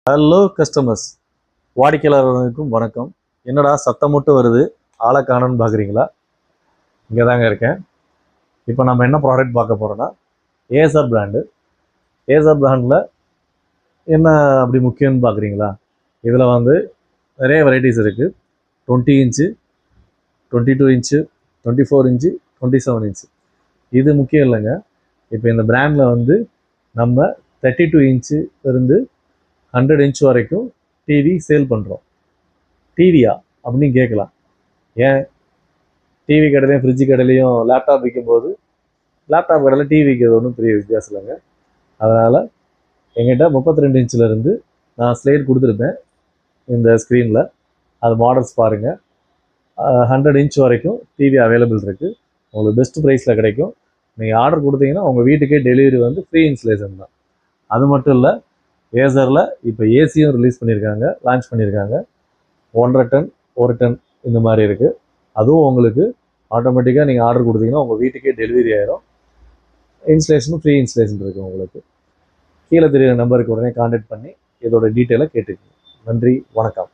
Hello customers, வாடிக்கையாளர்களுக்கும் வணக்கம். என்னடா சத்தம் மட்டும் வருது, ஆளை காணோன்னு பார்க்குறீங்களா? இங்கே தாங்க இருக்கேன். இப்போ நம்ம என்ன ப்ராடக்ட் பார்க்க போகிறோன்னா ஏசர் பிராண்டு. ஏசர் பிராண்டில் என்ன அப்படி முக்கியம்னு பார்க்குறீங்களா? இதில் நிறைய வெரைட்டிஸ் இருக்குது. 20 இன்ச்சு, 22 இன்ச்சு, 24 இன்ச்சு, 27 இன்ச்சு. இது முக்கியம் இல்லைங்க. இப்போ இந்த பிராண்டில் நம்ம 32 இன்ச்சு இருந்து 100 இன்ச் வரைக்கும் டிவி சேல் பண்ணுறோம். டிவியா அப்படின்னு கேட்கலாம். ஏன் டிவி கடையிலையும் ஃப்ரிட்ஜு கடையிலையும் லேப்டாப் விற்கும்போது லேப்டாப் கடையில் டிவி விற்கிறது ஒன்றும் பெரிய வித்தியாசம் இல்லைங்க. அதனால் எங்கிட்ட 32 இன்ச்சிலேருந்து நான் ஸ்லைட் கொடுத்துருப்பேன் இந்த ஸ்க்ரீனில். அது மாடல்ஸ் பாருங்கள். 100 இன்ச் வரைக்கும் டிவி அவைலபிள் இருக்குது. உங்களுக்கு பெஸ்ட் ப்ரைஸில் கிடைக்கும். நீங்கள் ஆர்டர் கொடுத்தீங்கன்னா உங்கள் வீட்டுக்கே டெலிவரி ஃப்ரீ இன்ஸ்டலேஷன் தான். அது மட்டும் இல்லை, ஏசரில் இப்போ ஏசியும் ரிலீஸ் பண்ணியிருக்காங்க, லான்ச் பண்ணியிருக்காங்க. 1.5 டன் 1 டன் இந்த மாதிரி இருக்குது. அதுவும் உங்களுக்கு ஆட்டோமேட்டிக்காக நீங்கள் ஆர்டர் கொடுத்தீங்கன்னா உங்கள் வீட்டுக்கே டெலிவரி ஆகிடும். இன்ஸ்டலேஷனும் ஃப்ரீ இன்ஸ்டலேஷன் இருக்குது உங்களுக்கு. கீழே தெரியுற நம்பருக்கு உடனே கான்டாக்ட் பண்ணி இதோட டீட்டெயிலை கேட்டுக்கோங்க. நன்றி, வணக்கம்.